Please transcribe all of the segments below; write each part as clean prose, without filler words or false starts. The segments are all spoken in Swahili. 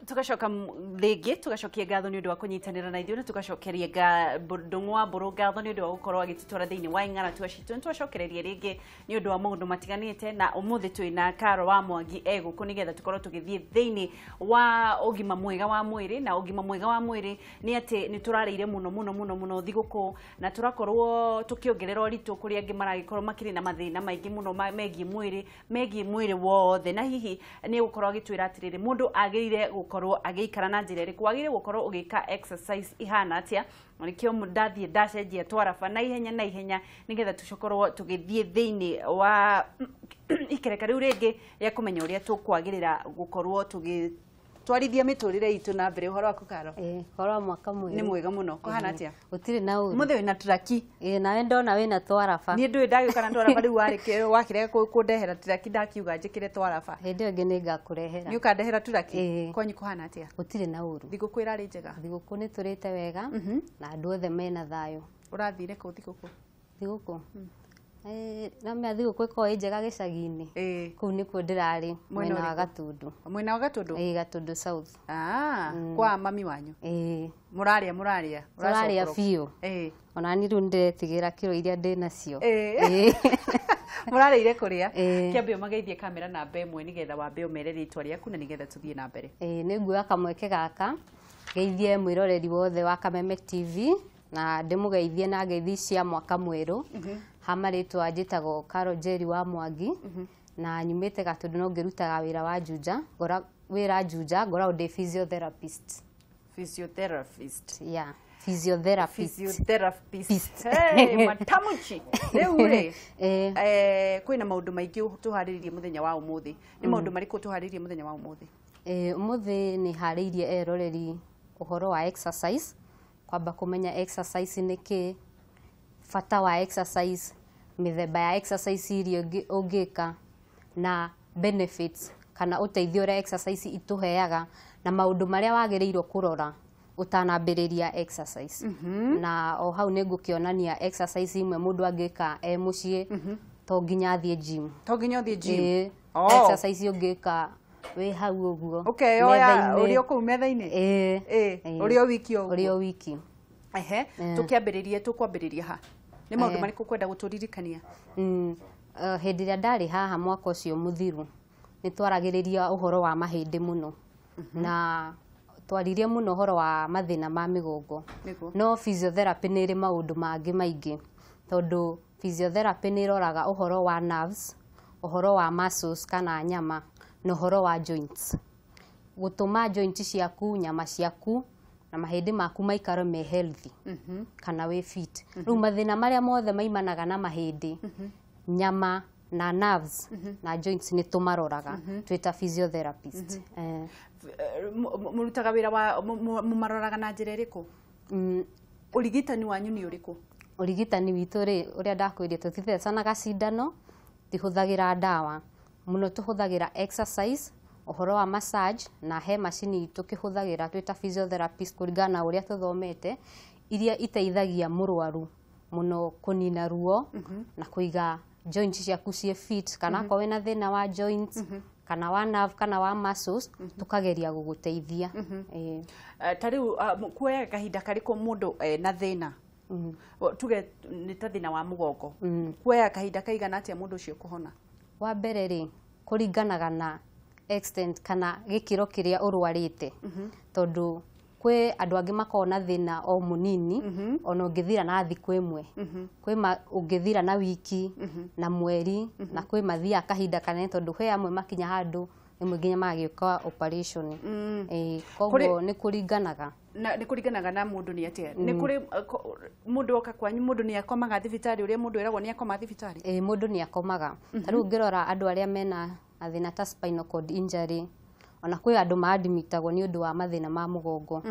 tugacoka rĩngĩ tugacokia ngatho nĩ ũndũ wa kũnyitanĩra na ithuĩ na tugacokeria Ndung'u Mbũrũ ngatho nĩ ũndũ wa gũkorwo agĩtũtwara thĩinĩ wa ing'aratua citũ. Nĩ twacokereria rĩngĩ nĩ ũndũ wa maũndũ matiganĩte na ũmũthĩ twĩna Karo wa Mwangi egũkũ nĩgetha tũkorwo tũgĩthiĩ thĩinĩ wa ũgima mwega wa mwĩrĩ, na ũgima mwega wa mwĩrĩ nĩ atĩ nĩ tũrarĩire mũno thigũkũ na tũrakorwo tũkĩongerera ũritũ kũrĩ angĩ maragĩkorwo makĩrĩ na mathĩna maingĩ mũno megiĩ mwĩrĩ wothe, na hihi nĩ gũkorwo agĩtwĩra atĩrĩrĩ mũndũ agĩrĩire gũkorwo agĩikara na njĩra ĩrĩkũ, agĩrĩire gũkorwo ũgĩka exercise ihana atĩa. Nikio ndathiĩ ndacenjia twaraba na ihenya nigetha tucokorwo tugithie thĩinĩ wa ikereka riu rĩngĩ rĩa kũmenya ũrĩa tũkwagĩrĩra gũkorwo twarithia mĩtũrĩre itũ na mbere. Ũhoro waku Karo? Horo mwaka mwega. Nĩ mwega mũno. Kũhana atĩa? Ũtirĩ na ũru. Mũthĩ wĩna turaki. Nawe ndona wĩna twaraba. Niĩ ndũĩ ndagĩũka na twaraba rĩu wakĩrega kũndehera turaki ndakiuga njĩkĩre twaraba. Hĩndĩ ĩngĩ nĩ ngakũrehera. Nĩ ũkandehera turaki? Kwanyu kũhana atĩa? Ũtirĩ na ũru. Thigũkũ ĩrarĩ njega? Thigũkũ nĩ tũrĩte wega na andũ othe mena thayũ. Ũrathire kũ thigũkũ? Thigũkũ? Na mĩa thigũkũ ĩkoragwo njega gĩcagi-inĩ. Kũu nĩkuo ndĩrarĩ mwena wa Gatundu. Mwena wa Gatundu? Gatundu South. Kwa mami wanyu? Mũrarĩa? Mũrarĩa biũ. Ona niĩ rĩu ndĩretigĩra kiro iria ndĩnacio. Mũrarĩire kũrĩa? Kĩambia mageithie kamera namba ĩmwe nĩgetha wambe ũmere rĩtwa rĩaku na nĩgetha tũthiĩ na mbere. Nĩ nguoya kamweke gaka geithie mwĩroreri wothe wa Kameme TV na ndĩmũgeithie na ngeithi cia mwaka mwerũ. Hamarĩtwa njĩtagwo Karo Njeri wa Mwangi na nyumĩte Gatundu no ngĩrutaga wĩra wa Juja, ngoragwo ndĩ physiotherapist. Physiotherapist? Yeah, physiotherapist. Hey, matamuchi. Rĩu rĩ, kwĩna maũndũ maingĩ tũharĩrĩrie mũthenya wa ũmũthĩ. Nĩ maũndũ marĩkũ tũharĩrĩrie mũthenya wa ũmũthĩ? Ũmũthĩ nĩ harĩirie eroreri ũhoro wa exercise, kwamba kũmenya exercise nĩ kĩ, bata wa exercise, mĩthemba ya exercise iria ũngĩka na benefits kana ũteithio ũrĩa exercise itũheaga na maũndũ marĩa wagĩrĩirwo kũrora ũtanambĩrĩria exercise. Na o hau nĩ ngũkĩonania exercise imwe mũndũ angĩka mũciĩ to nginya athiĩ gym. To nginya ũthiĩ gym? Exercise ũngĩka wĩ hau ũguo. Ũrĩ o kũu metha-inĩ? Ũrĩ o wiki ũguo? Ũrĩ o wiki. Tũkwambĩrĩria ha? Nĩ maũndũ marĩkũ kwenda gũtũririkania? Hĩndĩ ĩrĩa ndarĩ haha mwaka ũcio mũthiru nĩ twaragĩrĩria ũhoro wa mahĩndĩ mũno na twaririe mũno ũhoro wa mathĩna ma mĩgongo. No physiotherapy nĩ ĩrĩ maũndũ mangĩ maingĩ tondũ physiotherapy nĩ ĩroraga ũhoro wa nerves, ũhoro wa muscles kana nyama na ũhoro wa joints. Gũtũma joints ciaku, nyama ciaku na mahĩndĩ maku maikaro me healthy kana we fit. Rĩu mathĩna marĩa mothe maimanaga na mahĩndĩ, nyama na nerves na joints nĩ tũmaroraga twĩta physiotherapist. Mũrutaga wĩra wa mũmaroraga na njĩra ĩrĩkũ? Ũrigitani wanyu nĩ ũrĩkũ? Ũrigitani witũ rĩ, ũrĩa ndakwĩrire tũtithecanaga cindano, tihũthagĩra ndawa mũno, tũhũthagĩra exercise, ũhoro wa massage na he macini tũkĩhũthagĩra twĩta physiotherapist kũringana na ũrĩa tũthomete, iria iteithagia mũrwaru mũno kũnina ruo na kũiga joints ciaku ciĩ fit, kana akorwo wĩna thĩna wa joints kana wa nerve kana wa muscles tukageria gũgũteithia. Ta rĩu kuoya kahinda karĩkũ mũndũ na thĩna, tuge nĩ ta thĩna wa mũgongo, kuoya kahinda kaigana atĩa mũndũ ũcio kũhona? Wa mbere rĩ, kũringanaga na extent kana gĩkĩro kĩrĩa ũrwarĩte, tondũ kwĩ andũ angĩ makoragwo na thĩna o mũnini ona ũngĩthira na thikũ ĩmwe, kwĩ ũngĩthira na wiki na mweri, na kwĩ mathiaga kahinda kanene tondũ he amwe makinya handũ ĩmwe nginya magĩũka operation. Koguo nĩ kũringanaga. Nĩ kũringanaga na mũndũ nĩ atĩa? Nĩ kũrĩ mũndũ oka kwanyu mũndũ nĩ akomaga thibitarĩ ũrĩa mũndũ eragwo nĩ akoma thibitarĩ? Mũndũ nĩ akomaga. Ta rĩu ngĩrora andũ arĩa mena mathĩna ta spinal cord injury, ona kwĩ andũ maadmitagwo nĩ ũndũ wa mathĩna ma mũgongo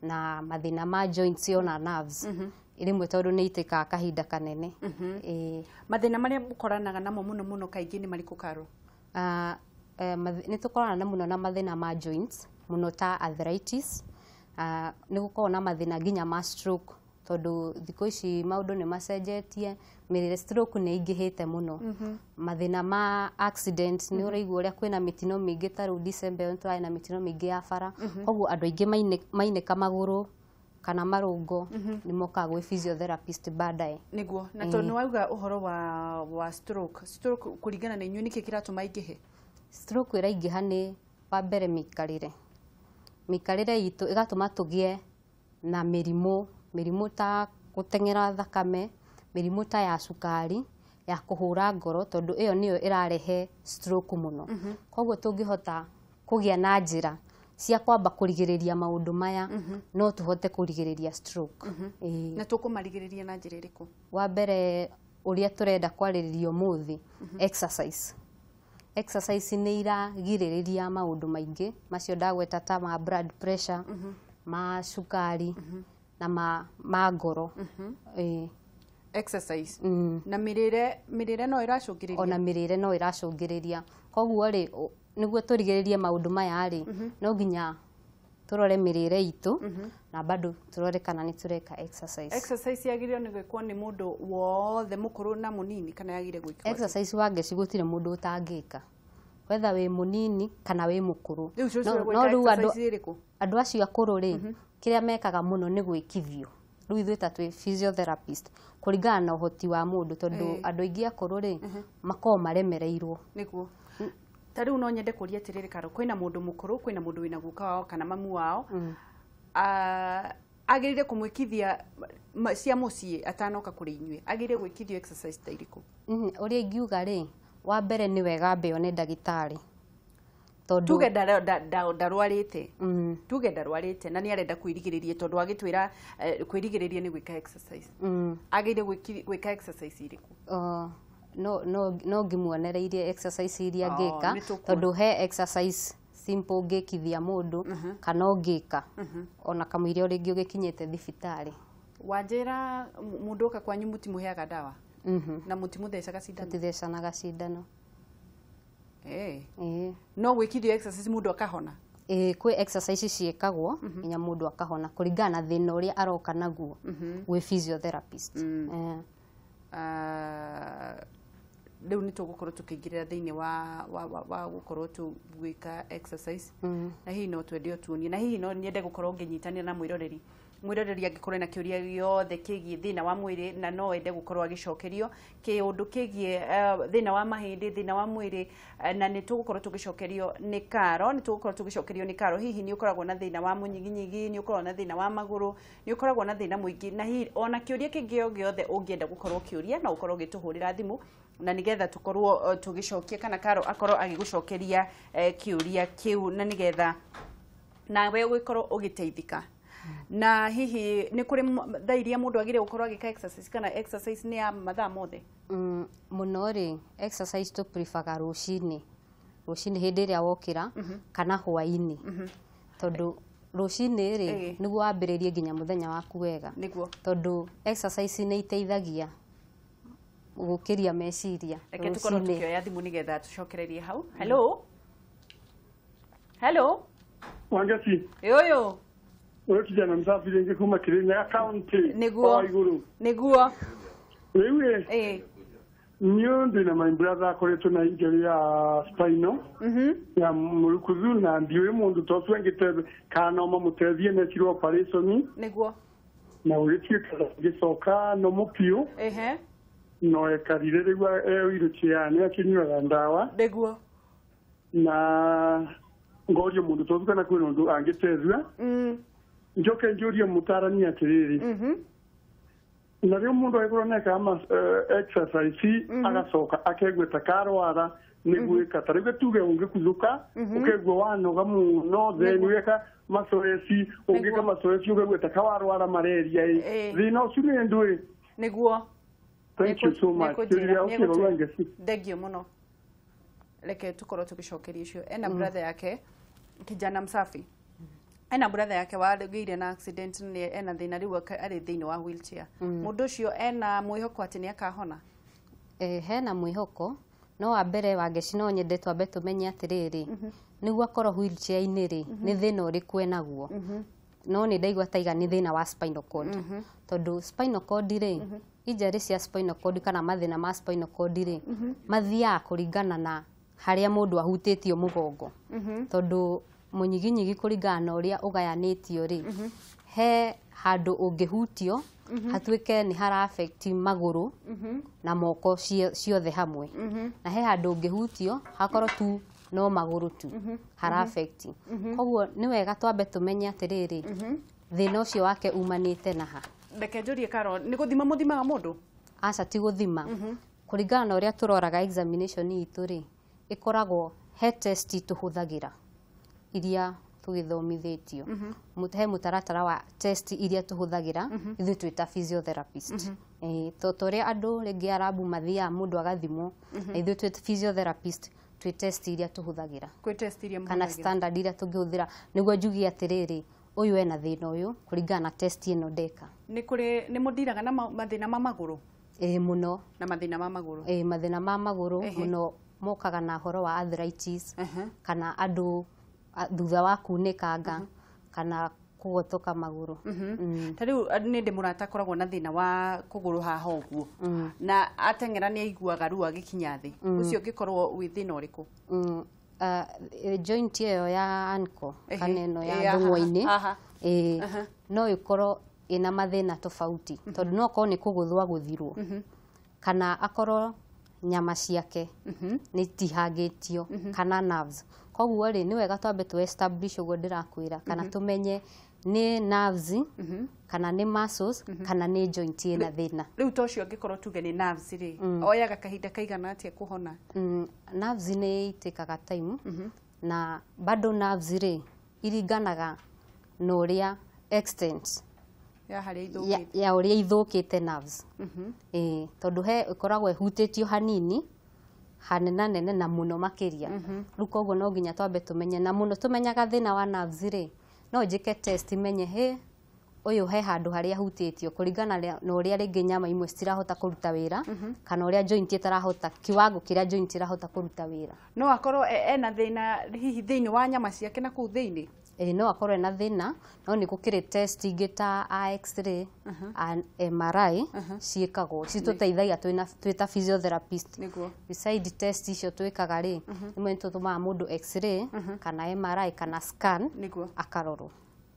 na mathĩna ma joints ona nerves, rĩmwe tondũ nĩ itĩkaga kahinda kanene. Mathĩna marĩa mũkoranaga namo mũno kaingĩ nĩ marĩkũ Karo? Nĩ tũkorana mũno na mathĩna ma joints mũno ta arthritis, nĩ gũkorwo na mathĩna nginya ma stroke tondu thikũ ici maũndũ nĩ macenjetie, mĩrĩre stroke nĩ ingĩhĩte mũno. Mathĩna ma accident nĩ ũraigua ũrĩa kwĩna mĩtino mĩingĩ ta rĩu December tũrarĩ na mĩtino mĩingĩ ya bara, koguo andũ aingĩ mainĩka magũrũ kana marũngo nĩ mokaga gwĩ physiotherapist baadaye. Niguo na tondũ nĩ wauga ũhoro wa stroke kũringana na inyuĩ nĩkĩ kĩratũma ingĩhe? Stroke ĩraingĩha nĩ wa mbere mĩikarĩre itũ ĩgatũma tũgĩe na mĩrimũ ta gũteng'era thakame, mĩrimũ ta ya cukari, ya kũhũra ngoro, tondũ ĩyo nĩyo ĩrarehe stroke mũno. Koguo tũngĩhota kũgĩa na njĩra cia kwamba kũrigĩrĩria maũndũ maya, no tũhote kũrigĩrĩria stroke. Na tũkũmarigĩrĩria na njĩra ĩrĩkũ? Wa mbere ũrĩa tũrenda kwarĩrĩria ũmũthĩ, exercise. Exercise nĩ iragirĩrĩria maũndũ maingĩ macio ndagweta ta ma blood pressure, ma cukari na ma ngoro. Exercise. Na mĩrĩre no ĩracũngĩrĩria? Ona mĩrĩre no ĩracũngĩrĩria. Koguo rĩ, nĩguo tũrigĩrĩrie maũndũ maya rĩ, no nginya tũrore mĩrĩre itũ na bado tũrore kana nĩ tũreka exercise. Exercise yagĩrĩirwo nĩ gwĩkwo nĩ mũndũ wothe mũkũrũ na mũnini kana yagĩrĩirwo gwĩkwo? Exercise wa ngeci gũtirĩ mũndũ ũtangĩka, whether wĩ mũnini kana wĩ mũkũrũ. No rĩu andũ acio akũrũ rĩ, kĩrĩa mekaga mũno nĩ gwĩkithio. Rĩu ithuĩ ta twĩ physiotherapist kũringana na ũhoti wa mũndũ, tondũ andũ aingĩ akũrũ rĩ makoragwo maremereirwo. Nĩguo ta rĩu no nyende kũria atĩrĩrĩ Karo, kwĩna mũndũ mũkũrũ, kwĩna mũndũ wĩna guka wao kana mamu wao, agĩrĩire kũmwĩkithia cia mũciĩ atanoka kũrĩ inyuĩ, agĩrĩire gwĩkithio exercise ta irĩkũ? Ũrĩa ingiuga rĩ, wa mbere nĩ wega ambe one ndagĩtarĩ, tuge ndarwarĩte, tuge ndarwarĩte na nĩ arenda kwĩrigĩrĩria, tondũ agĩtwĩra kwĩrigĩrĩria nĩ gwĩka exercise, agĩrĩire gwĩka exercise irĩkũ? No ngĩmuonereirie exercise iria ngĩka, tondũ he exercise simple ngĩkithia mũndũ kana ũngĩka ona kamũira ũrĩngĩ ũgĩkinyĩte thibitarĩ. Wanjĩra mũndũ oka kwanyu mũtimũheaga ndawa na mũtimũthecaga cindano? Tũtithecanaga cindano. No gwĩkithio exercise mũndũ akahona? Kwĩ exercise ciĩkagwo nginya mũndũ akahona kũringana na thĩna ũrĩa aroka naguo gwĩ physiotherapist. Rĩu nĩ tũgũkorwo tũkĩingĩrĩra thĩinĩ wa gũkorwo tũgwĩka exercise, na hihi no twende ũtuonie, na hihi no nyende gũkorwo ngĩnyitanĩra na mwĩroreri angĩkorwo na kĩũria gĩothe kĩgiĩ thĩna wa mwĩrĩ na no ende gũkorwo agĩcokerio kĩũndũ kĩgiĩ thĩna wa mahĩndĩ, thĩna wa mwĩrĩ, na nĩ tũgũkorwo tũgĩcokerio nĩ Karo. Hihi nĩ ũkoragwo na thĩna wa mũnyiginyigi, nĩ ũkoragwo na thĩna wa magũrũ, nĩ ũkoragwo na thĩna mũingĩ, na hihi ona kĩũria kĩngĩ o gĩothe ũngĩenda gũkorwo kĩũria no ũkorwo ũgĩtũhũrĩra thimũ, na nĩgetha tũkorwo tũgĩcokia kana Karo akorwo agĩgũcokeria kĩũria kĩu, na nĩgetha nawe ũgĩkorwo ũgĩteithĩka. Na hihi nĩ kũrĩ thaa iria mũndũ agĩrĩirwo gũkorwo agĩka exercise, kana exercise nĩ ya mathaa mothe? Mũno rĩ, exercise tũ prefer rũcinĩ hĩndĩ ĩrĩa wokĩra kana hwainĩ, tondũ rũcinĩ rĩ nĩguo wambĩrĩrie nginya mũthenya waku wega, tondũ exercise nĩ iteithagia gũkĩria meciria. Reke tũkorwo tũkĩoya thimũ nĩgetha tũcokererie hau. Hello Wangeci yoyo ũyũ kijana msafi rĩngĩ kuma Kirinyaga County nĩguo rĩu niĩ ndĩna my brother akoretwo na injury ya spinal ya mũrukuthu, na ndiũĩ mũndũ ta ũcio angĩte kana mamũteithie mekirwo operation nĩguo, na ũgĩtuĩka gĩcoka no mũpiũ no ekarire rĩu wheelchair nĩ akĩnyuaga ndawa nĩguo, na ngorio mũndũ ta ũcio kana kwĩna ũndũ angĩteithia. Njoke njũrie mũtarani atĩrĩrĩ, na rĩu mũndũ agĩkorwo neka exercise agacoka akegweta karwara nĩ gwĩka, ta rĩu tuge ũngĩkuthũka ũkegwa wanoga mũno, then weka mazoezi, ũngĩka mazoezi ũkegweta kawarwara malaria, thĩna ũcio nĩ ndũĩ nĩguo. Thank you so much. Thengio mũno. Reke tũkorwo tũgĩcokeria icio. Ena brother yake kijana msafi, ena brother yake wagĩire na accident, ena thĩna rĩu arĩ thĩinĩ wa wheelchair. Mũndũ ũcio ena mwĩhoko atĩ nĩ akahona? Hena mwĩhoko, no wa mbere Wangeci no nyende twambe tũmenye atĩrĩrĩ, nĩguo akorwo wheelchair-inĩ rĩ nĩ thĩna ũrĩkũ enaguo. no nĩ ndaigua taiga nĩ thĩna wa spinal cord tondũ spinal cord rĩ injury cia spinal cord kana mathĩna ma spinal cord rĩ mathiaga kũringana na harĩa mũndũ ahutĩtio mũgongo tondũ mũnyiginyigi kũringana na ũrĩa ũgayanĩtio rĩ he handũ ũngĩhutio hatuĩke nĩ hara affect magũrũ na moko ciothe hamwe na he handũ ũngĩhutio hakorwo tu no magũrũ tu hara affect koguo nĩ wega twambe tũmenye atĩrĩrĩ thĩna ũcio wake umanĩte na ha. Reke njũrie Karo, nĩ gũthima mũthimaga mũndũ? Aca ti gũthima kũringana na ũrĩa tũroraga examination itũ rĩ ĩkoragwo he test tũhũthagĩra iria tũgĩthomithĩtio he mũtaratara wa test iria tũhũthagĩra ithuĩ twĩ ta physiotherapist ũrĩa andũ rĩngĩ arabu mathiaga mũndũ agathimwo na ithuĩ twĩ physiotherapist twĩ test iria tũhũthagĩra kana standard iria tũngĩhũthĩra nĩguo njugie atĩrĩrĩ ũyũ ena thĩna ũyũ kũringana na test ĩno ndeka. Nĩ mũndiraga na mathĩna ma magũrũ? Mũno. Na mathĩna ma magũrũ? Mathĩna ma magũrũ mũno mokaga na horo wa arthritis kana andũ thutha wa kunĩkanga kana kũgotoka magũrũ. Ta rĩu nĩ ndĩ mũrata akoragwo na thĩna wa kũgũrũ haha ũguo na ateng'era nĩ aiguaga ruo agĩkinya thĩ, ũcio ũngĩkorwo wĩ thĩna ũrĩkũ? Joint ĩyo ya ankle kana ĩno ya ndũng'ũ-inĩ no ĩkorwo ĩna mathĩna tofauti tondũ no okorwo nĩ kũgũthwo gũthirwo kana akorwo nyama ciake nĩ itihangĩtio kana nerves. Koguo rĩ nĩ wega twambe tu establish ũguo ndĩrakwĩra kana tũmenye nĩ nerves kana nĩ muscles kana nĩ joint ĩna thĩna. Rĩu ta ũcio angĩkorwo tuge nĩ nerves rĩ oyaga kahinda kaigana atĩa kũhona? Nerves nĩ itĩkaga time na bado nerves rĩ iringanaga na ũrĩa extent ya ũrĩa ithũkĩte nerves. Tondũ he ĩkoragwo ĩhutĩtio hanini hanenanene na mũno makĩria rĩu koguo no nginya twambe tũmenye na mũno tũmenyaga thĩna wa nerves rĩ no njĩke test menye ũyũ he handũ harĩa hutĩtio kũringana na ũrĩa rĩngĩ nyama imwe citirahota kũruta wĩra kana ũrĩa joint ĩtarahota kiwango kĩrĩa joint ĩrahota kũruta wĩra. No akorwo ena thĩna hihi thĩinĩ wa nyama ciake na kũu thĩinĩ? No akorwo ena thĩna no nĩ gũkĩrĩ test ingĩ ta X-ray MRI ciĩkagwo citũteithagia twĩ ta physiotherapist. Beside test icio twĩkaga rĩ imwe nĩtũtũmaga mũndũ X-ray kana MRI kana scan akarorwo.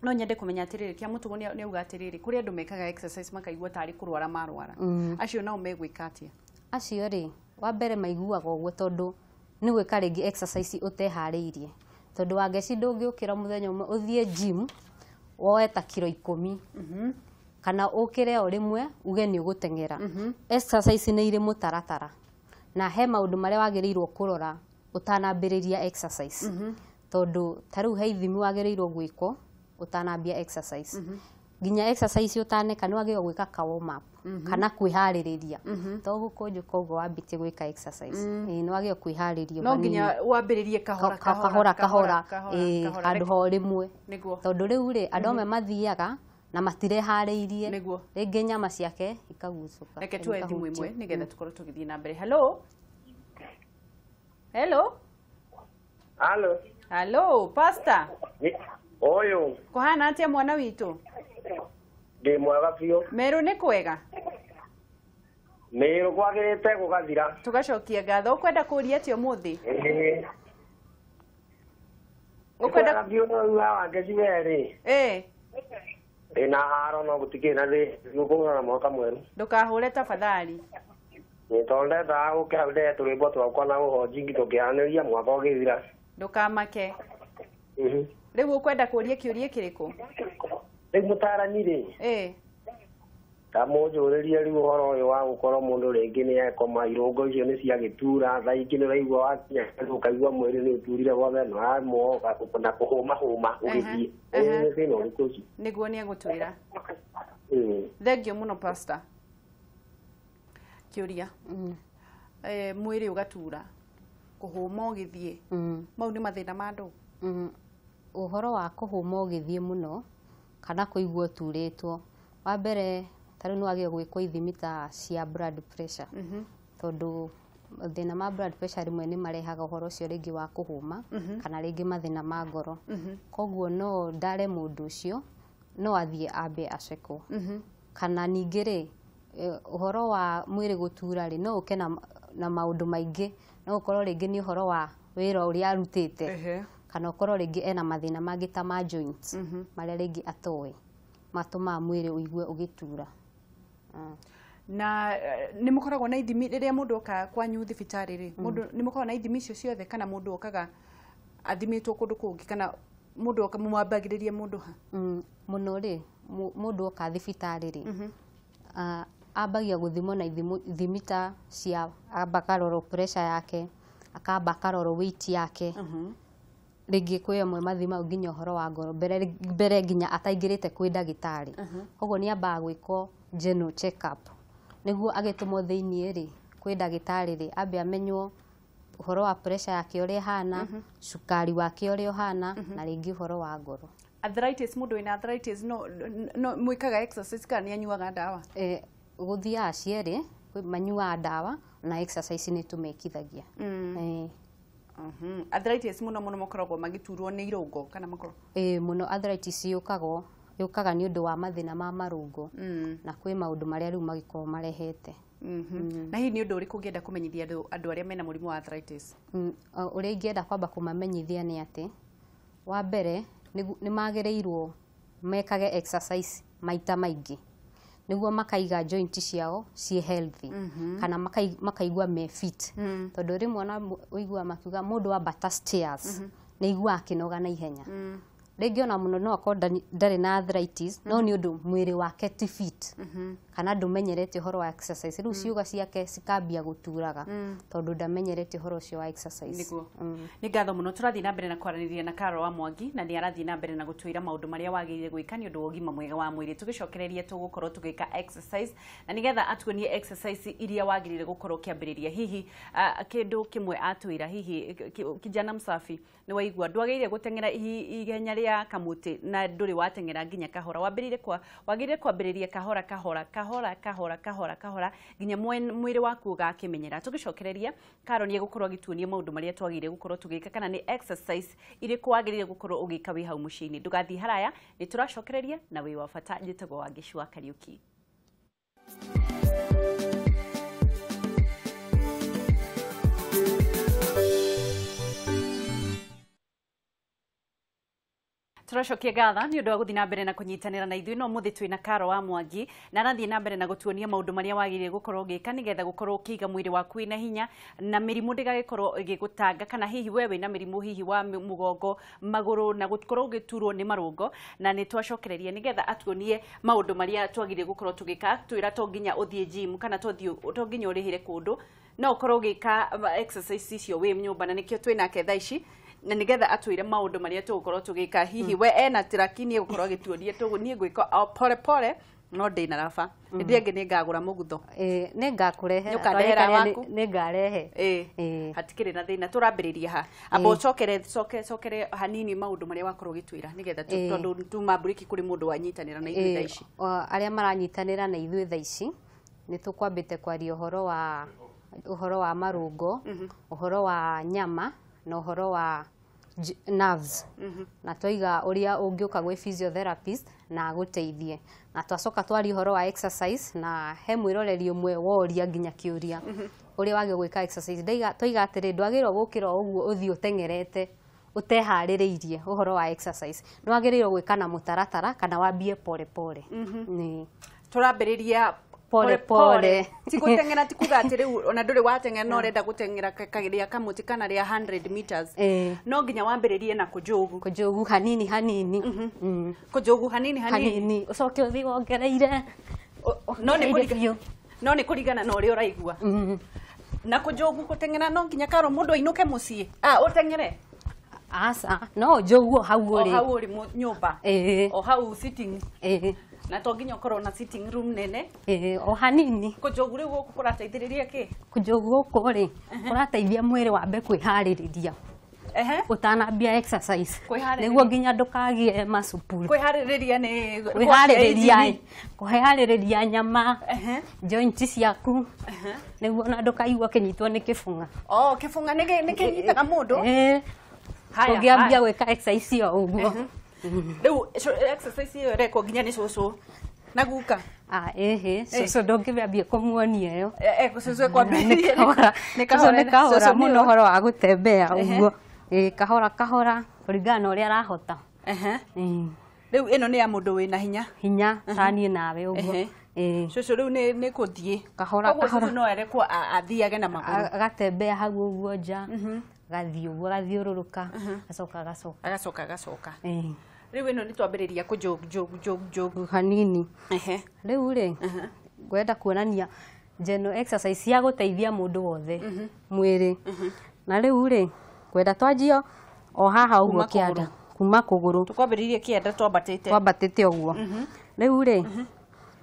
No nyende kũmenya atĩrĩrĩ kĩa mũtugo nĩ auga atĩrĩrĩ kũrĩ andũ mekaga exercise makaigua tarĩ kũrwara marwara acio nao megwĩka atĩa? Acio rĩ wa mbere maiguaga ũguo tondũ nĩ gwĩka rĩngĩ exercise ũteharĩirie tondũ wangeci ndũngĩũkĩra mũthenya ũmwe ũthiĩ gym woe ta kiro 10 kana ũkĩre o rĩmwe uge nĩ ũgũteng'era. Exercise nĩ irĩ mũtaratara na he maũndũ marĩa wagĩrĩirwo kũrora ũtanambĩrĩria exercise tondũ ta rĩu he ithimi wagĩrĩirwo gwĩkwo utanambia exercise nginya exercise utaneka ni wagĩrĩirwo gwĩka ka warm up kana kwĩharĩrĩria to gũkũnjũ koguo wambĩtie gwĩka exercise ni wagĩrĩirwo kwĩharĩria no nginya wambĩrĩrie kahora handũ ho rĩmwe tondũ rĩu rĩ andũ amwe mathiaga na matireharĩirie rĩngĩ nyama ciake ikagucũka. Reke tuoe thimũ ĩmwe nĩgetha tũkorwo tũgĩthiĩ na mbere. Hello pastor. Oyo. Kuhana atĩa mwana witũ? Ndĩ mwega biũ. Meru nĩ kwega? Meru kwagĩrĩte gũgathira. Tugacokia ngatho. Ũkwenda kũũria atĩa ũmũthĩ? Ũkwenda biũ no wa ngeciwerĩ. Ĩna haro no gũtikĩrĩ na thĩ gũkũra na mwaka mwerũ. Ndũkahũre tafadhali. Nĩ tondũ ndendaga gũkĩra tũrĩmbo twakwa na ũhonji tũkĩanĩria mwaka ũgĩthira. Ndũkamake. Rĩu ũkwenda kũũria kĩũria kĩrĩkũ? Rĩu mũtarani rĩ ta mũnjũrĩrie rĩu ũhoro ũyũ wa gũkorwo mũndũ rĩngĩ nĩ ekoma irũngo icio nĩ ciagĩtura thaa ingĩ nĩ ũraigua wakinya ũkaigua mwĩrĩ nĩ ũturire guothe na kũhũmahũma ũgĩthiĩ nĩ thĩna ũrĩkũ ũcio? Nĩguo nĩ egũtwĩra. Thengiũ mũno pastor. Kĩũria mwĩrĩ ũgatura kũhũma ũgĩthiĩ mau nĩ mathĩna ma andũ? Ũhoro wa kũhũma ũgĩthiĩ mũno kana kũigua ũturĩtwo wa mbere ta rĩu nĩ wagĩrĩirwo gwĩkwo ithimi ta cia blood pressure tondũ thĩna ma blood pressure rĩmwe nĩ marehaga ũhoro ũcio rĩngĩ wa kũhũma kana rĩngĩ mathĩna ma ngoro. Koguo no ndare mũndũ ũcio no athie ambe acekwo kana ningĩ rĩ ũhoro wa mwĩrĩ gũtura rĩ no ũke na maũndũ maingĩ no ũkorwo rĩngĩ nĩ ũhoro wa wĩra ũrĩa arutĩte kana ũkorwo rĩngĩ ena mathĩna mangĩ ta ma joints marĩa rĩngĩ atoĩ matũmaga mwĩrĩ ũigue ũgĩtura. Na nĩ mũkoragwo na ithimi rĩrĩa mũndũ oka kwanyu thibitarĩ rĩ mũndũ nĩ mũkoragwo na ithimi icio ciothe kana mũndũ okaga athimĩtwo kũndũ kũngĩ kana mũndũ oka mwambagĩrĩria mũndũ ha? Mũno rĩ mũndũ oka thibitarĩ rĩ ambagia gũthimwo na ithimi ta cia amba karorwo pressure yake akamba karorwo weight yake rĩngĩ kwĩ amwe mathima nginya ũhoro wa ngoro mbere nginya ataingĩrĩte kwĩ ndagĩtarĩ koguo nĩ ambaga gwĩkwo general check up nĩguo agĩtũmwo thĩinĩ rĩ kwĩ ndagĩtarĩ rĩ ambe amenywo ũhoro wa pressure yake ũrĩa hana cukari wake ũrĩa hana na rĩngĩ ũhoro wa ngoro. Arthritis mũndũ wĩna arthritis no mwĩkaga exercise kana nĩanyuaga ndawa? Gũthiaga cierĩ manyuaga ndawa na exercise nĩ tũmekithagia. Arthritis mũno makoragwo magĩturwo nĩ irũngo kana makorwo? Mũno arthritis yũkaga nĩ ũndũ wa mathĩna ma marũngo na kwĩ maũndũ marĩa rĩu magĩkorwo marehete. Na hihi nĩ ũndũ ũrĩkũ ũngĩenda kũmenyithia andũ arĩa mena mũrimũ wa arthritis? Ũrĩa ingĩenda kwamba kũmamenyithia nĩ atĩ wa mbere nĩ magĩrĩirwo mekage exercise maita maingĩ nĩguo makaiga joint ciao ciĩ healthy kana makaigua me fit tondũ rĩmwe na ũigua makiuga mũndũ wambata stairs nĩ igua akĩnoga na ihenya rĩngĩ ona mũno no akorwo ndarĩ na arthritis no nĩ ũndũ mwĩrĩ wake ti fit kana ndũmenyerete ũhoro wa exercise rĩu ciuga ciake cikambia gũturaga tondũ ndamenyerete ũhoro ũcio wa exercise. Nĩ ngatho mũno tũrathiĩ na mbere na kwaranĩria na Carol wa Mwangi na nĩ arathiĩ na mbere na gũtwĩra maũndũ marĩa wagĩrĩire gwĩka nĩ ũndũ wa ũgima mwega wa mwĩrĩ tũgĩcokereria tũgũkorwo tũgĩka exercise na nĩgetha atuonie exercise iria wagĩrĩire gũkorwo kĩambĩrĩria hihi kĩndũ kĩmwe atwĩra hihi kijana msafi nĩ waigua ndwagĩrĩire gũteng'era ihenya rĩa kamũtĩ na ndũrĩ wateng'era nginya kahora wagĩrĩire kwambĩrĩria kahora nginya mwĩrĩ waku ũgakĩmenyera tũgĩcokereria Carol nĩ egũkorwo agĩtuonia maũndũ marĩa twagĩrĩire gũkorwo tũgĩka kana nĩ exercise irĩkũ wagĩrĩire gũkorwo ũgĩka wĩ hau mũciĩ-inĩ ndũgathiĩ haraya nĩ tũracokereria na wĩ wa bata njĩtagwo Wangĩcua Kariuki. Tũracokia ngatho nĩ ũndũ wa gũthiĩ na mbere na kũnyitanĩra na ithuĩ no mũthĩ twĩna Carol wa Mwangi na arathiĩ na mbere na gũtuonia maũndũ marĩa wagĩrĩire gũkorwo ũgĩka nĩgetha gũkorwo ũkĩiga mwĩrĩ waku wĩna hinya na mĩrimũ ndĩgagĩkorwo ĩgĩgũtanga kana hihi we wĩna mĩrimũ hihi wa mũgongo magũrũ na gũkorwo ũgĩturwo nĩ marũngo na nĩ twacokereria nĩgetha atuonie maũndũ marĩa twagĩrĩire gũkorwo tũgĩka twĩra to nginya ũthiĩ gym kana to nginya ũrĩhĩre kũndũ no ũkorwo ũgĩka exercise icio wĩ nyũmba na nĩkĩo twĩnake thaa ici na nĩgetha atwĩre maũndũ marĩa tũgũkorwo tũgĩka hihi we ena traki nĩ gũkorwo agĩtuonia niĩ ngwĩka pole pole no ndĩna raba ndĩ angĩ nĩ ngagũra mũgutho nĩ ngakũrehe nĩ ngarehe hatikĩrĩ na thĩna tũrambĩrĩria ha amba ũcokere hanini maũndũ marĩa wakorwo ũgĩtwĩra nĩgetha tondũ tuma break kũrĩ mũndũ wanyitanĩra na ithuĩ thaa ici arĩa maranyitanĩra na ithuĩ thaa ici nĩ tũkwambĩte kwaria ũhoro wa marũngo ũhoro wa nyama na ũhoro wa nerves na twiga ũrĩa ũngĩũka gwĩ physiotherapist na agũteithie na twacoka twari ũhoro wa exercise na he mwĩroreri ũmwe woria nginya kĩũria ũrĩa wagĩrĩirwo gwĩka exercise twiga atĩrĩ ndwagĩrĩirwo gũkĩra ũguo ũthiĩ ũteng'erete ũteharĩrĩirie ũhoro wa exercise nĩ wagĩrĩirwo gwĩka na mũtaratara kana wambie pole pole. Tũrambĩrĩria pole ti gũteng'era ti kuga atĩ rĩu ona ndũrĩ wateng'era no ũrenda gũteng'era kagĩrĩa kamũtĩ kana rĩa 100 meters no nginya wambĩrĩrie na kũjogu hanini kũjogu hanini ũcoke ũthiĩ wongereire no nĩ kũringana na ũrĩa ũraigua na kũjogu gũteng'era no nginya Carol mũndũ ainũke mũciĩ ũteng'ere aca no jogu hau ũrĩ nyũmba o hau sitting na to nginya ũkorwo na sitting room nene o hanini kũjogu rĩu gũkũ kũrateithĩrĩria kĩ kũjogu gũkũ rĩ kũrateithia mwĩrĩ wambe kwĩharĩrĩria utanambia exercise nĩguo nginya ndũkagĩe macupuri kwĩharĩrĩria nyama joint ciaku nĩguo na ndũkaigua kĩnyitwo nĩ kĩbung'a kĩbung'a nĩ kĩnyitaga mũndũ ũngĩambia gwĩka exercise cio ũguo Riu exercise iyo reko nginya ni cucu na guka cucu ndũngĩambia kũmuonia ĩyo cucu kwambĩrĩria nĩ kahora mũno ũhoro wa gũtembea ũguo kahora kahora kũringana na ũrĩa arahota. Riu ĩno nĩ ya mũndũ wĩna hinya taniĩ nawe ũguo. Cucu riu nĩ kũthiĩ kahora kahora no erekwo athiage na magũrũ agatembea hau ũguo nja gathiĩ ũguo gathiũrũrũka agacoka. Riu ĩno nĩ twambĩrĩria kũjogu hanini. Riu rĩ ngwenda kuonania general exercise ya gũteithia mũndũ wothe mwĩrĩ. Na riu rĩ ngwenda twanjie o haha ũguo kĩanda kuma kũgũrũ tukwambĩrĩrie kĩanda twambatĩte ũguo. Riu rĩ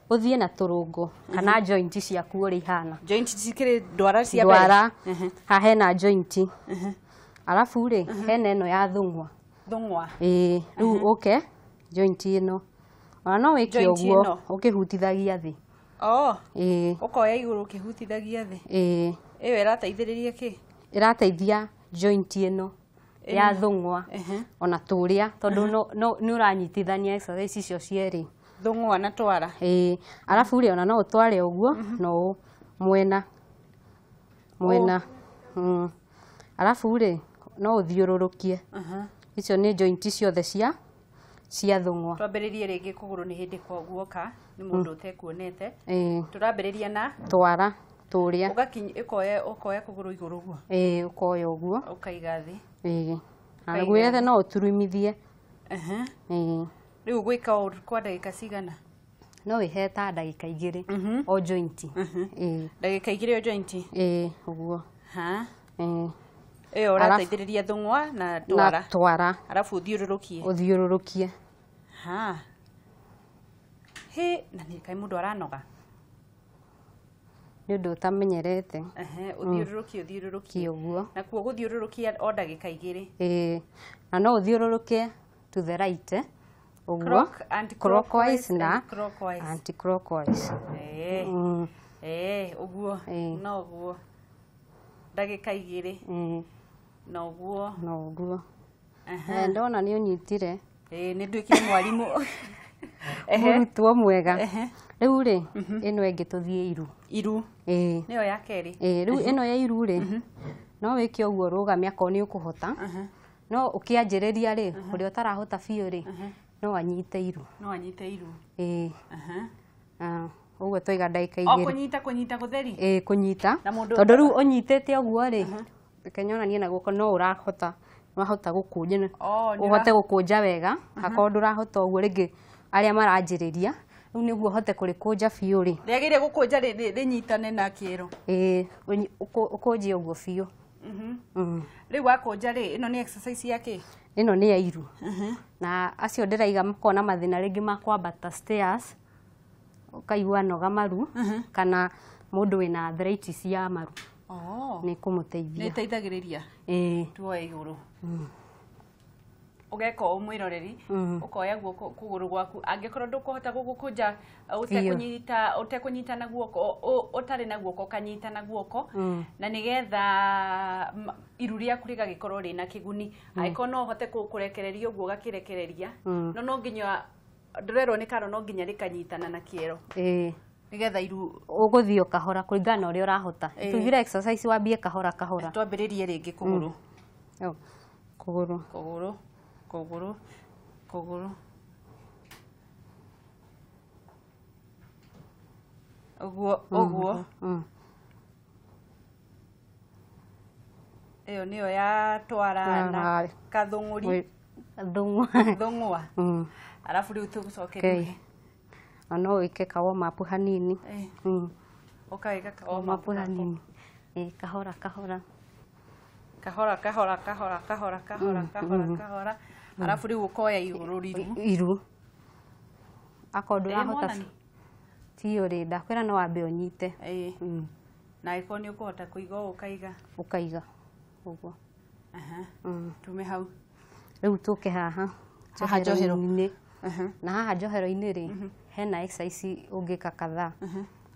ũthiĩ na tũrũngũ kana joint ciaku ũrĩa ihana. Joint cikĩrĩ ndwara cia mbere. Ndwara haha hena joint. Alafu rĩ hena ĩno ya thũng'wa. Riu ũke joint ĩno ona no wĩke ũguo ũkĩhutithagia thĩ. Ũkoya igũrũ ũkĩhutithagia thĩ. Ĩyo ĩrateithĩrĩria kĩ? Ĩrateithia joint ĩno ya thũng'wa ona tũrĩa tondũ nĩ ũranyitithania exercise icio cierĩ. Thũng'wa na twara. Alafu rĩ ona no ũtware ũguo no mwena. Alafu rĩ no ũthiũrũrũkie. Icio nĩ joint ciothe cia thũng'wa. Twambĩrĩrie rĩngĩ kũgũrũ nĩ hĩndĩ kwa guoka nĩ mũndũ ũtekuonete. Tũrambĩrĩria na twara tũrĩa. Ũkoya kũgũrũ igũrũ ũguo. Ũkoya ũguo. Ũkaiga thĩ. Na gwethe no ũturumithie. Rĩu gwĩka kwa ndagĩka cigana? No wĩhe ta ndagĩka 2 o joint. Ndagĩka 2 o joint? Ũguo. Ĩyo ũrateithĩrĩria thũng'wa na twara. Alafu ũthiũrũrũkie. Na nĩ kaĩ mũndũ aranoga? Nĩ ũndũ ũtamenyerete. Ũthiũrũrũkie ũguo. Na kuo gũthiũrũrũkia o ndagĩka 2. Na no ũthiũrũrũkie to the right ũguo clockwise na anti-clockwise. Ũguo no ũguo ndagĩka 2 no ũguo. Ndona nĩ ũnyitire. Nĩ nduĩkire mwarimũ. Mũrutwo mwega. Rĩu rĩ ĩno ĩngĩ tũthiĩ iru. Nĩyo ya kerĩ. Rĩu ĩno ya iru rĩ no wĩke ũguo rũgamia akorwo nĩ ũkũhota. No ũkĩanjĩrĩria rĩ ũrĩa ũtarahota biũ rĩ no anyite iru. Ũguo tũiga ndagĩka 2. Kũnyita gũtheri? Kũnyita. Tondũ rĩu ũnyitĩte ũguo rĩ kenyonanie na guoko no ũrahota gũkũnja ũhote gũkũnja wega. Akorwo ndũrahota ũguo rĩngĩ arĩa maranjĩrĩria rĩu nĩguo ũhote kũrĩkũnja biũ rĩ. Rĩagĩrĩire gũkũnja rĩnyitane na kĩero. Ũkũnjie ũguo biũ. Rĩu wakũnja rĩ ĩno nĩ exercise ya kĩ? Ĩno nĩ ya iru. Na acio ndĩraiga makona mathĩna rĩngĩ ma kwambata stairs ũkaigua noga maru kana mũndũ wĩna arthritis ya maru. Nĩ kũmũteithia. Nĩ ĩteithagĩrĩria. Tuoe igũrũ. Ũgeka ũmwĩroreri ũkoya guoko kũgũrũ gwaku angĩkorwo ndũkũhota gũkũnja ũtekũnyita na guoko ũtarĩ na guoko kanyita na guoko na nĩgetha iru rĩaku rĩgagĩkorwo rĩna kĩguni. Angĩkorwo no ũhote kũrekereria ũguo ũgakĩrekereria no nginya ndũrerwo nĩ karo no nginya rĩkanyitana na kĩero. Nĩgetha iru ũgũthiĩ kahora kũringana na ũrĩa ũrahota. Tũigire exercise wambie kahora. Twambĩrĩrie rĩngĩ kũgũrũ. Kũgũrũ. Ũguo. Ĩyo nĩyo ya twara na kathũng'ũri. Thũng'wa. Alafu rĩu tũgũcokerie. No wĩke ka warm up hanini. Ũkawĩka ka warm up hanini. Kahora. Alafu rĩu ũkoya igũrũ iru. Akorwo ndũrahota biũ rĩ ndakwĩra no wambe ũnyite. Na angĩkorwo nĩ ũkũhota kũiga ũkaiga ũguo. Tume hau. Rĩu tũke haha njohero-inĩ. Na haha njohero-inĩ rĩ hena exercise ũngĩka kadhaa.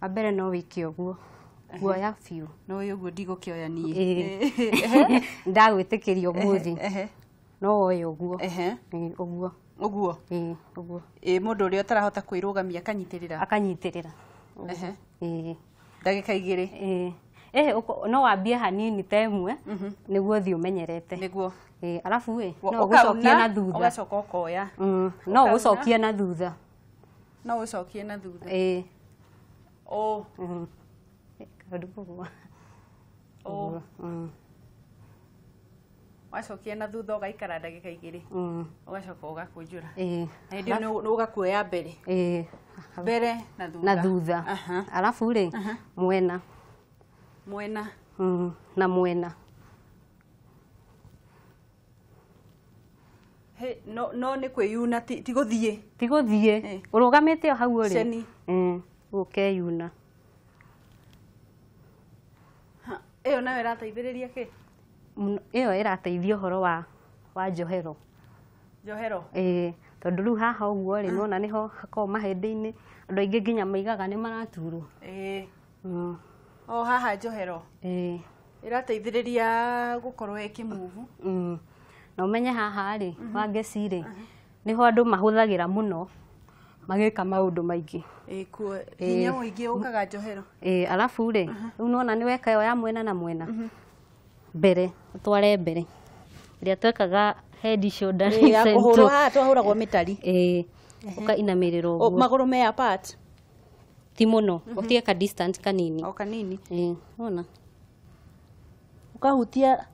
Wambere no wĩke ũguo guoya biũ. No ũguo ndigũkĩoya niĩ. Ndagwĩtĩkĩria ũmũthĩ. no oe uguo uguo uguo mundu uria utarahota kwirugamia akanyitirira ndagika igiri no wambie hanini temwe niguo thi umenyerete niguo alafu no ugucokia na thutha ugacoka ukoya no ugucokia na thutha wacokia na thutha ugaikara ndagika igiri ugacoka ugakunjura ndio ni ugakuoya mbere na thutha alafu mwena na mwena no ni kwiyuna ti guthie urugamite hau uri ukeyuna iyo nawe irateithiriria ki iyo irateithia uhoro wa njohero tondu riu haha uguo ri nona niho hakorwo mahindi-ini andu aingi nginya maigaga ni maraturwo haha njohero irateithiriria gukorwo ikimuvu na umenye haha ri wangeci ri niho andu mahuthagira muno magika maundu maingi hinya muingi ukaga njohero alafu ri riu nona ni weka yo ya mwena na mwena mbere utware mbere iria twekaga head shoulder kuhurwo haha twahuragwo mitari ukainamirira uguo maguru me apart ti muno utie ka distance kanini nona ukahutia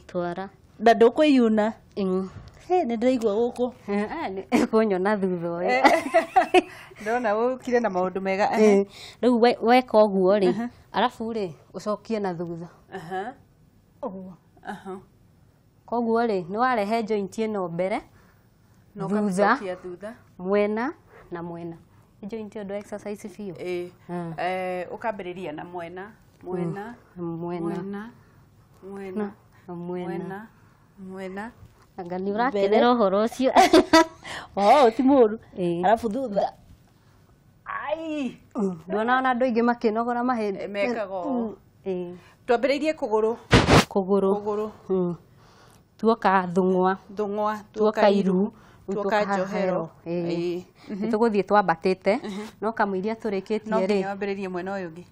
twara ndando kwiyuna ni ndiraigua guku kunyona thutha uyu ndona ukire na maundu mega riu weka uguo ri alafu ri ucokie na thutha uguo koguo ri ni warehe joint ino mbere thutha mwena na mwena joint ndo exercise fio ukambiriria na mwena anga ni urakenera uhoro ucio ti muru alafu thutha ndona andu aingi makinogora mahindi mekaga twambiririe kuguru tuoka thungwa tuoka iru tuoka njohero nituguthie twambatite no kamwiria turikitie ri wambiririe mwena uyu ungi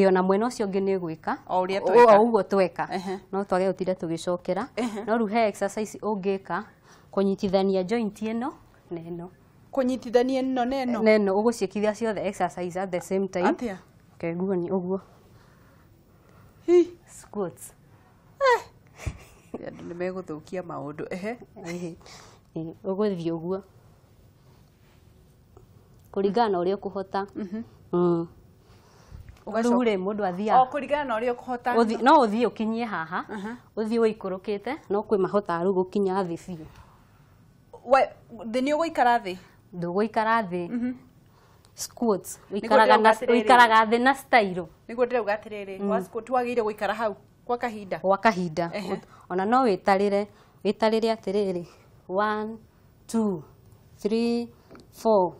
ona mwena ucio ungi ni gwika o uguo tweka no twage utire tugicokera no riu he exercise ungika kunyitithania joint ino neno kunyitithania ino neno uguciikithia ciothe exercise at the same time atia keguo ni uguo squats andu ni meguthukia maundu uguthie uguo kuringana uria ukuhota ugacoka mundu athia kuringana na uria ukuhota no uthie ukinyie haha uthie wikurukite no kwi mahota ru gukinya thi biu thi ni uguikara thi nduguikara thi squats uikaraga thi na style niguo ndirauga atiriri wa squat wagire guikara hau kwa kahinda ona no witarire atiriri 1 2 3 4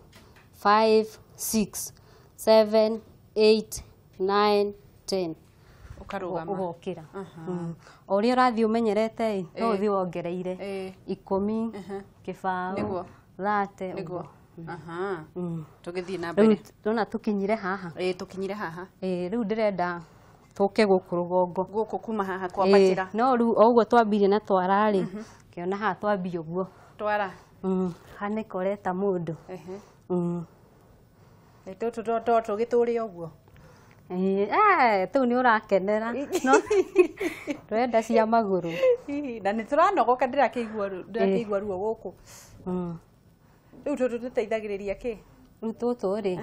5 6 7 8 9 10 ukarugama ugokira uria urathie umenyerete no uthie wongereire 10 kibao thate niguo tugithie na mbere tuna tukinyire haha riu ndirenda tuke guku rugongo guku kuma haha kwambatira no riu oguo twambirie na twara ri kiona haha twambie uguo twara hanikoreta mundu to tugituria uguo tu ni urakenera no twenda cia maguru na ni turanogoka ndirakeigua ruo guku riu tutu tuteithagiriria ki riu tutu ri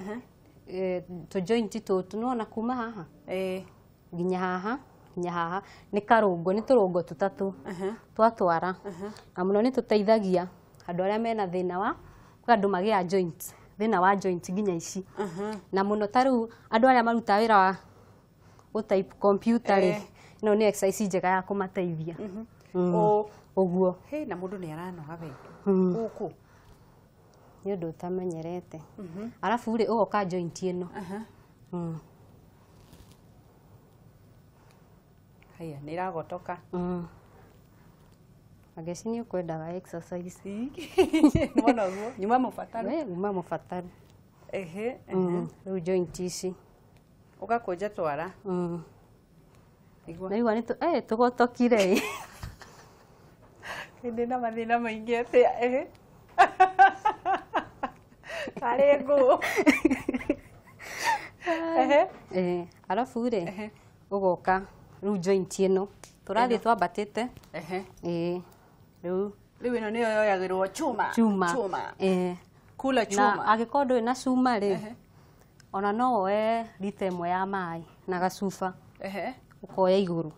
tu joint tutu nona kuma haha nginya haha ni karungo ni turungo tutatu twatwara na muno ni tuteithagia andu aria mena thina wa kwa andu magia joint thina wa joint nginya ici na muno taru andu aria maruta wira wa type computer ri no ni exercise njega ya kumateithia uguo na mundu ni aranoga we guku ni undu utamenyerete alafu ri ugoka joint ino haya ni ragotoka Ageci ni ukwendaga exercise. Mwana guo, nyuma mufataru. Nyuma mufataru. Riu joint ici. Ugakonja twara. Na igua ni tugotokire. Ndina mathina maingi atia Kare ngo. Alafu ri ugoka riu joint ino turathie twambatite riu ino niyo yoyagirwo chuma kula chuma na agikorwo nduri na cuma ri ona no woe rita imwe ya mai na gacuba ukoya iguru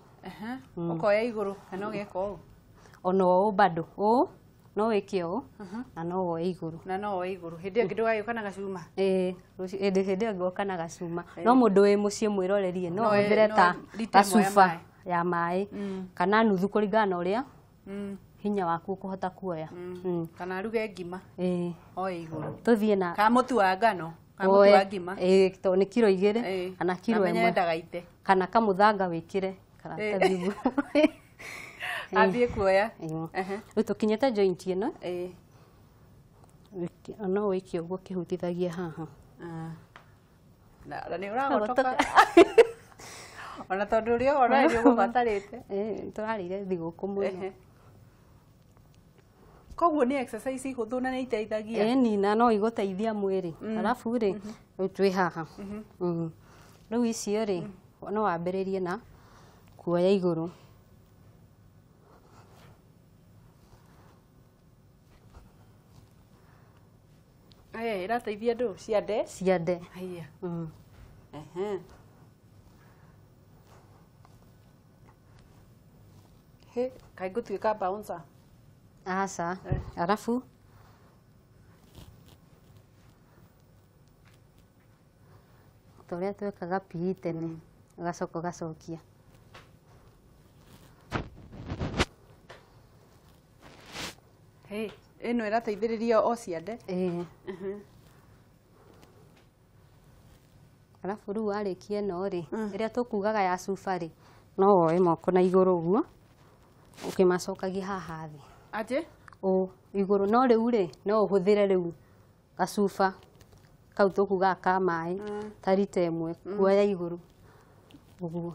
ukoya iguru kana ugeka uu ona uu bado uu no wike uu na no woe iguru hindi ngi ndugagioka na gacuma hindi ngoka na gacuma no mundu wi mucii mwirorerie no huthire ta gacuba ya mai kana nuthu kuringana na uria hinya waku kuhota kuoya kana ruge ngima oe iguru tuthie na ka mutu wa ngano ka mutu wa ngima to ni kilo 2 kana kilo 1 kana kamuthanga wikire kana tathibu athie kuoya riu tukinyete joint ino no wiki uguo kihutithagia haha na ni uragotoka ona tondu rio ona ni ugubatarite turarire thiguku muno koguo ni exercise ihuthu na ni iteithagia nina no iguteithia mwiri alafu ri riu twi haha riu icio ri no wambiririe na kuoya iguru irateithia ndu ciande haya kai gutuika bouncer aca alafu toria twekaga PE tene gacoka gacokia ino irateithiriria o ciande alafu riu warikia ino ri iria tukugaga ya cuba ri no woe moko na iguru uguo ukimacokagia haha thi aje iguru no riu ri no uhuthire riu gacuba kau tukugaga ka mai ta rita imwe kuoya iguru uguo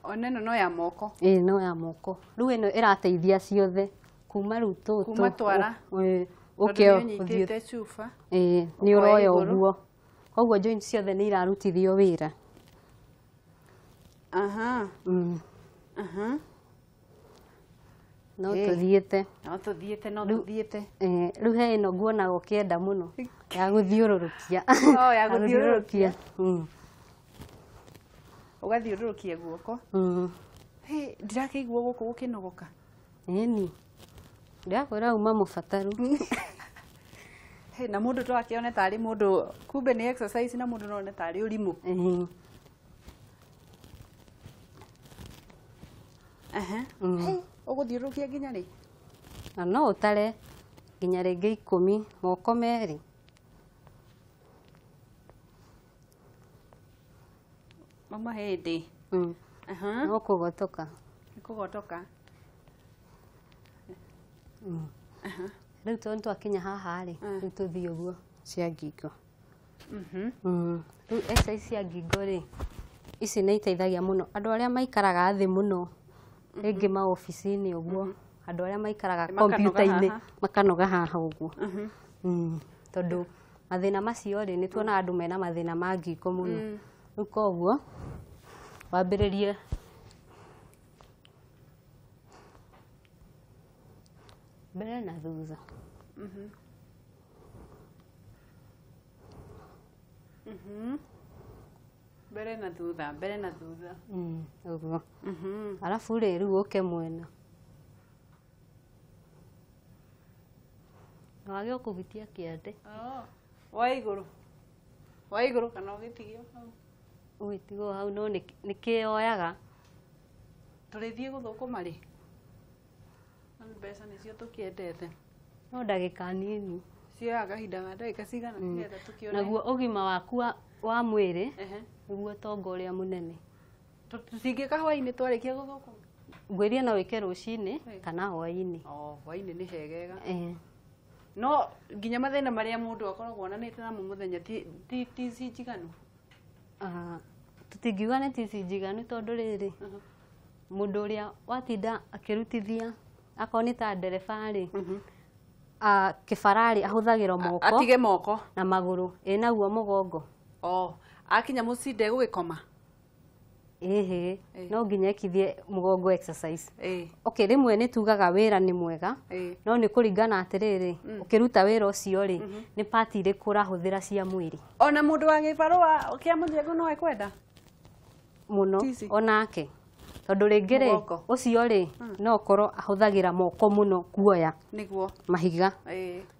ona ino no ya moko no ya moko riu ino irateithia ciothe kuma riu kuma twara ukio uthite cuba ni uroya uguo koguo joint ciothe ni irarutithio wira no tuthiete riu he ino nguonaga ukienda muno ya guthiururukia ugathiururukia guoko ndirakeigua guku gukinogoka ni ndirakwira uma mufataru na mundu to akione tari mundu kumbe ni exercise na mundu none tari urimu uguthiururukia nginya ri na no utare nginya ringi 10 moko meri mama hindi no kugotoka riu tondu twakinya haha ri riu tuthie uguo cia ngingo riu exercise cia ngingo ri ici ni iteithagia muno andu aria maikaraga thi muno ringi maofici-ini uguo andu aria maikaraga kompyuta-ini makanoga haha uguo tondu mathina macio ri ni tuonaga andu mena mathina ma ngingo muno riu koguo wambiririe mbere na thutha mbere na thutha uguo alafu ri riu uke mwena na wage ukuhutia kiande wa iguru kana ugitigio ugitigo hau no nikioyaga turithie guthukuma ri mbeca nicio tukiendete no ndagika nini cioyaga kahinda ga ndagika cigana nigetha tukione naguo ugima waku wa mwiri niguo tonga uria munene tutingika hwaini twarikia guthukuma ngwirie no wike rucini kana hwaini. Hwaini ni hegega. No nginya mathina maria mundu akoragwo onanite namo muthenya ti njiganu. Tutingiuga ni ti njiganu tondu riri mundu uria watinda akirutithia akoni ta ndereba ri kibarari ahuthagira moko atige moko na maguru naguo mugongo. Akinya mucinde gugikoma no nginya ekithie mugongo exercise. Okay, rimwe ni tugaga wira ni mwega no ni kuringana atiriri ukiruta wira ucio ri ni part iriku urahuthira cia mwiri. Ona mundu wa gibarua kia muthengu no ekwenda muno onake tondu ringi ri ucio ri no korwo ahuthagira moko muno kuoya niguo mahiga.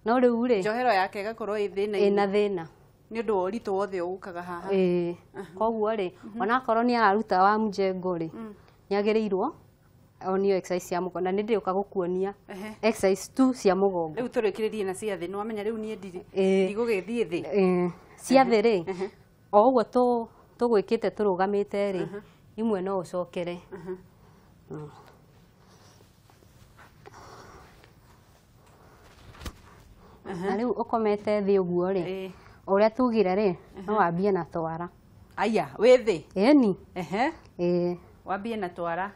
No riu ri njohero yake gakorwo ina thina ni undu wa uritu wothe ukaga haha. Koguo ri ona akorwo ni araruta wa mjengo ri ni agirirwo onio exercise cia mugongo na ndi uka gukuonia exercise tu cia mugongo. Riu turikiririe na cia thi no amenya riu ni ndigugithie thi cia thi ri o uguo tugwikite turugamite ri imwe no ucokere. Na riu ukomete thi uguo ri uria tugire ri no wambie na twara. Aya wi thi Eni wambie na twara.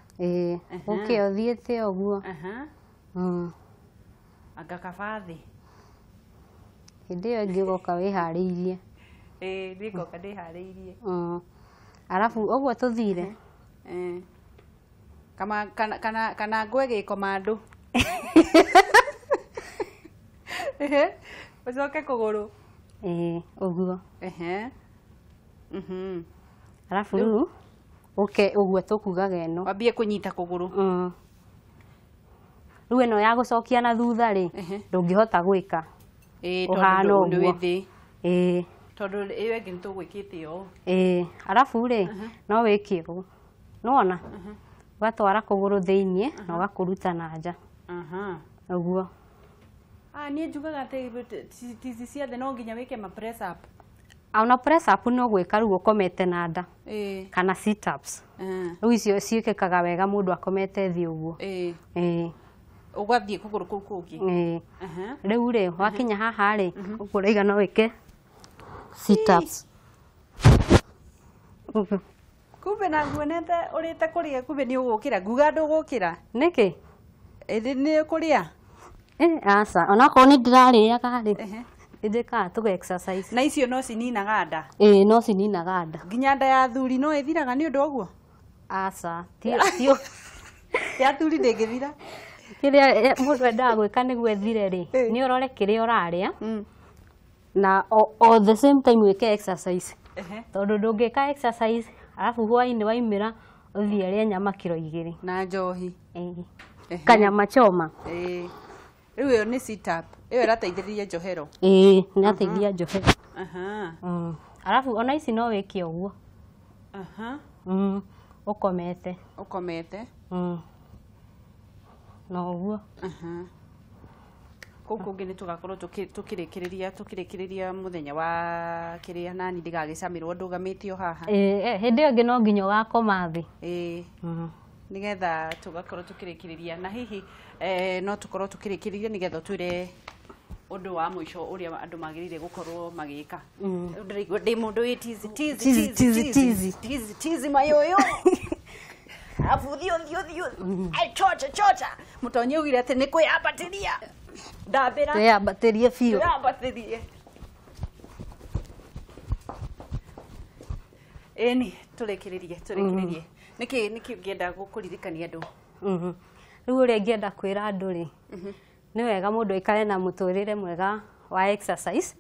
Okay, othiete uguo. Anga kabathi hindi iyo ingi goka wihariirie. Ndikoka ndihariirie. Alafu uguo tuthire kama kana ngwe gikoma andu ucoke kuguru uguo. Alafu riu uguo tukugaga eno wambie kunyita kuguru. Riu eno ya gucokia na thutha ri ndungihota gwika uhana uguo tondu iyo ingi nitugwikite yo. Alafu ri no wiki uguo nona watwara kuguru thiini na ugakuruta na nja uguo. Ni njugaga ati tizi cia thi no nginya wike ma press up. Ona press up no gwika riu ukomete na nda kana sit ups. Riu icio ciikikaga wega mundu akomete thi uguo. Ugathie kuguru kuu kungi. Riu ri wakinya haha ri ukuraiga no wike sit ups. Kumbe na nguonete urite kuria kumbe ni ugukira nguga ndugukira niki ni kuria asa ona ko ni ndirariaga ri ndika tuge exercise na icio no cininaga nda. No cininaga nda nginya nda ya thuri no ithiraga ni undu oguo. Asa tio ya thuri ndingithira kiria mundu endaga gwika niguo ethire ri ni urore kiria uraria na o the same time wike exercise tondu ndungika exercise alafu hwaini waimira uthie ria nyama kilo 2 na njohi kanyama choma. Riu iyo ni sit up iyo irateithiriria njohero. Ni ateithia njohero. Alafu ona ici no wiki uguo. Ukomete no uguo. Kuu kungi ni tugakorwo tukirikiriria muthenya wa kiria nani ndigagicamirwo ndugamitio haha. Hindi iyo ingi no nginya ugakoma thi. Nigetha tugakorwo tukirikiriria na hihi no tukorwo tukirikiriria nigetha twire undu wa mwisho uria andu magirire gukorwo magika. Ndiraigua ndi mundu wi tizi mayoyo afu thio ai chocha mutonye ugire ati ni kwiyambatiria ndambira kwiyambatirie biu ndambatirie. Eni turikiririe niki ngienda gukuririkania andu. Riu uria ngienda kwira andu ri ni wega mundu ikare na muturire mwega wa exercise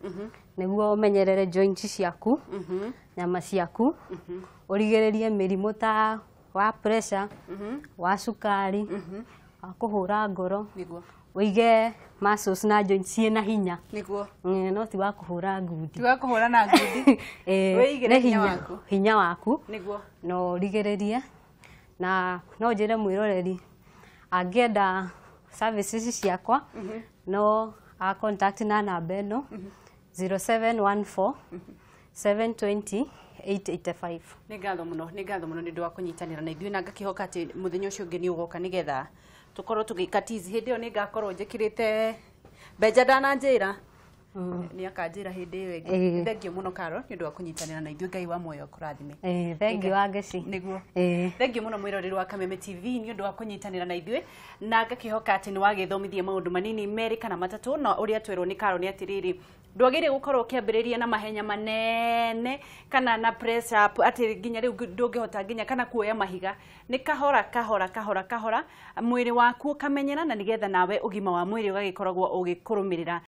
niguo umenyerere joints ciaku nyama ciaku urigiririe mirimu ta wa pressure wa sukari wa kuhura ngoro niguo uige muscles na joints na hinya niguo no ti wa kuhura ngundi ti wa kuhura na ngundi weigire hinya waku niguo no urigiririe na no njire mwiroreri angienda services ciakwa no a contact na namba eno 0714 720 885. Nĩ ngatho mũno nĩ ũndũ wa kũnyitanĩra na ithuĩ na ngakĩhoka atĩ mũthenya ũcio ũngĩ nĩ ũgoka nĩgetha tũkorwo tũgĩka tizi. Hĩndĩ ĩyo nĩ ngakorwo njĩkĩrĩte mbenja ndananjĩra nĩ akanjĩra hĩndĩ ĩyo ĩngĩ. Thengiũ mũno Carol nĩ ũndũ wa kũnyitanĩra na ithuĩ. Ngai wa muoyo kũrathime. Thengiũ wa Ngeci. Nĩguo. Thengiũ mũno mwĩroreri wa Kameme TV nĩ ũndũ wa kũnyitanĩra na ithuĩ na ngakĩhoka atĩ nĩ wagĩthomithia maũndũ manini merĩ kana matatũ. Na ũrĩa twerwo nĩ Carol nĩ atĩrĩrĩ, ndwagĩrĩire gũkorwo ũkĩambĩrĩria na mahenya manene kana na press up atĩ nginya rĩu ndũngĩhota nginya kana kuoya mahiga. Nĩ kahora kahora mwĩrĩ waku ũkamenyera na nĩgetha nawe ũgima wa mwĩrĩ ũgagĩkoragwo ũgĩkũrũmĩrĩra